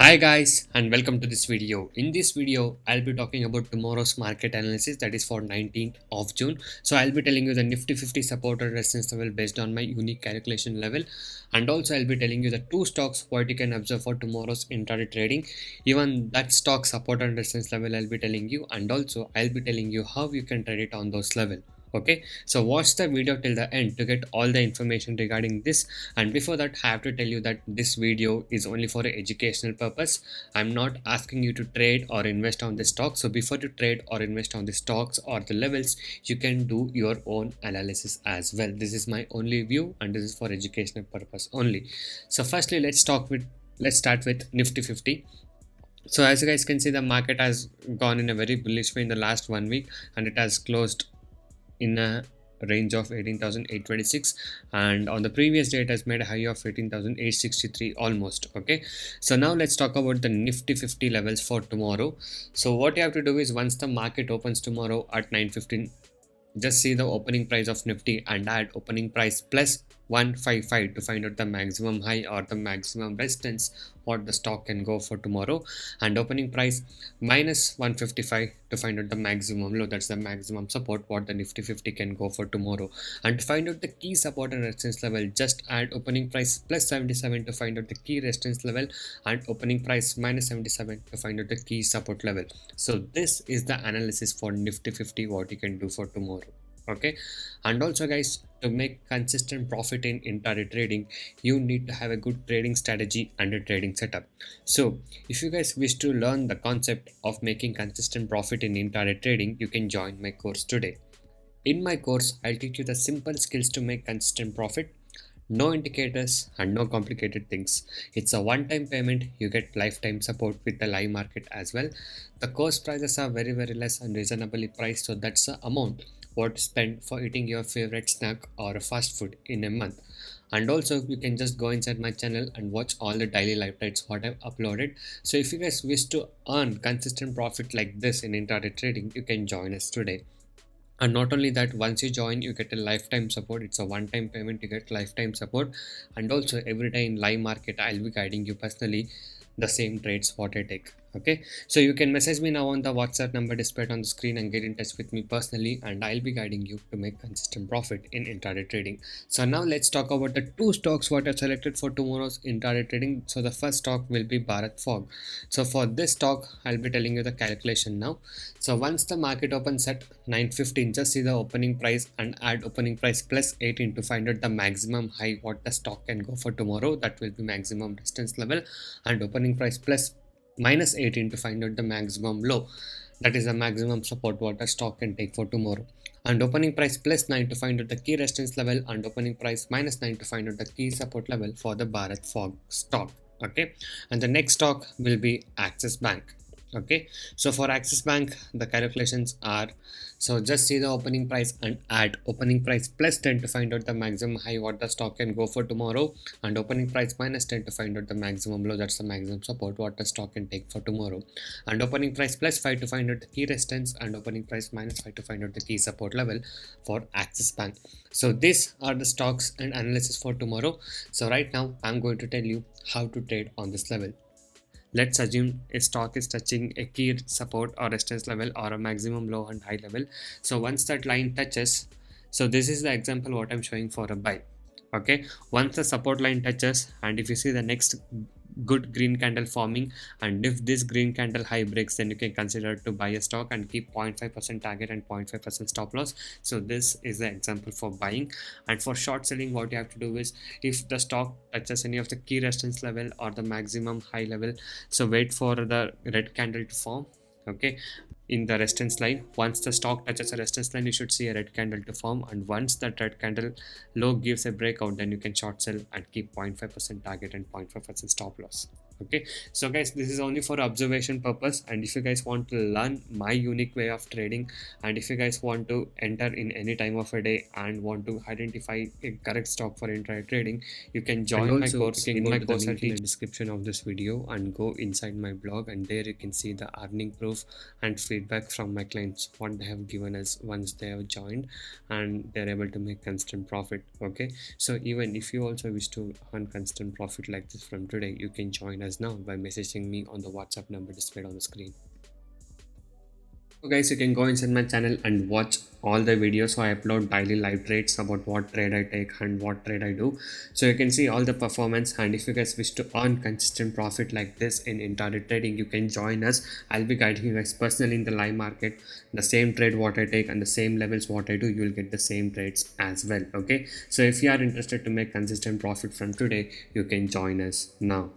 Hi guys and welcome to this video. In this video, I'll be talking about tomorrow's market analysis, that is for 19th of June. So I'll be telling you the Nifty 50 support and resistance level based on my unique calculation level, and also I'll be telling you the two stocks what you can observe for tomorrow's intraday trading. Even that stock support and resistance level I'll be telling you, and also I'll be telling you how you can trade it on those level. Okay, so watch the video till the end to get all the information regarding this. And before that, I have to tell you that this video is only for educational purpose. I'm not asking you to trade or invest on the stock. So before you trade or invest on the stocks or the levels, you can do your own analysis as well. This is my only view and this is for educational purpose only. So firstly, let's start with Nifty 50. So as you guys can see, the market has gone in a very bullish way in the last 1 week, and it has closed in a range of 18,826, and on the previous day it has made a high of 18,863 almost. Okay, so now let's talk about the Nifty 50 levels for tomorrow. So what you have to do is, once the market opens tomorrow at 9:15, just see the opening price of Nifty and add opening price plus 155 to find out the maximum high or the maximum resistance what the stock can go for tomorrow, and opening price minus 155 to find out the maximum low, that's the maximum support what the Nifty 50 can go for tomorrow. And to find out the key support and resistance level, just add opening price plus 77 to find out the key resistance level, and opening price minus 77 to find out the key support level. So this is the analysis for Nifty 50 what you can do for tomorrow. Okay, and also guys, to make consistent profit in intraday trading, you need to have a good trading strategy and a trading setup. So if you guys wish to learn the concept of making consistent profit in intraday trading, you can join my course today. In my course, I'll teach you the simple skills to make consistent profit. No indicators and no complicated things. It's a one-time payment. You get lifetime support with the live market as well. The course prices are very less and reasonably priced, so that's the amount what to spend for eating your favorite snack or a fast food in a month. And also you can just go inside my channel and watch all the daily live trades what I've uploaded. So if you guys wish to earn consistent profit like this in intraday trading, you can join us today. And not only that, once you join, you get a lifetime support. It's a one-time payment, you get lifetime support. And also every day in live market, I'll be guiding you personally the same trades what I take. Okay, so you can message me now on the WhatsApp number displayed on the screen and get in touch with me personally, and I'll be guiding you to make consistent profit in intraday trading. So now let's talk about the two stocks what I've selected for tomorrow's intraday trading. So the first stock will be Bharat Forge. So for this stock, I'll be telling you the calculation now. So once the market opens at 9:15, just see the opening price and add opening price plus 18 to find out the maximum high what the stock can go for tomorrow. That will be maximum resistance level, and opening price plus minus 18 to find out the maximum low, that is the maximum support what a stock can take for tomorrow. And opening price plus 9 to find out the key resistance level, and opening price minus 9 to find out the key support level for the Bharat Forge stock. Okay, and the next stock will be Axis Bank. Okay, so for Axis Bank, the calculations are, so just see the opening price and add opening price plus 10 to find out the maximum high what the stock can go for tomorrow, and opening price minus 10 to find out the maximum low, that's the maximum support what the stock can take for tomorrow, and opening price plus 5 to find out the key resistance, and opening price minus 5 to find out the key support level for Axis Bank. So these are the stocks and analysis for tomorrow. So right now I'm going to tell you how to trade on this level. Let's assume a stock is touching a key support or resistance level or a maximum low and high level. So once that line touches, so this is the example what I'm showing for a buy. Okay, once the support line touches, and if you see the next good green candle forming, and if this green candle high breaks, then you can consider to buy a stock and keep 0.5% target and 0.5% stop loss. So this is the example for buying. And for short selling, what you have to do is, if the stock touches any of the key resistance level or the maximum high level, so wait for the red candle to form. Okay, in the resistance line, once the stock touches a resistance line, you should see a red candle to form, and once that red candle low gives a breakout, then you can short sell and keep 0.5% target and 0.5% stop loss. Okay, so guys, this is only for observation purpose, and if you guys want to learn my unique way of trading, and if you guys want to enter in any time of a day and want to identify a correct stock for intraday trading, you can join my course. In my course, I'll in the description of this video, and go inside my blog, and there you can see the earning proof and feedback from my clients what they have given us once they have joined, and they're able to make constant profit. Okay, so even if you also wish to earn constant profit like this from today, you can join us us now by messaging me on the WhatsApp number displayed on the screen. So guys, you can go inside my channel and watch all the videos. So I upload daily live trades about what trade I take and what trade I do. So you can see all the performance, and if you guys wish to earn consistent profit like this in intraday trading, you can join us. I'll be guiding you guys personally in the live market. The same trade what I take and the same levels what I do, you will get the same trades as well. Okay, so if you are interested to make consistent profit from today, you can join us now.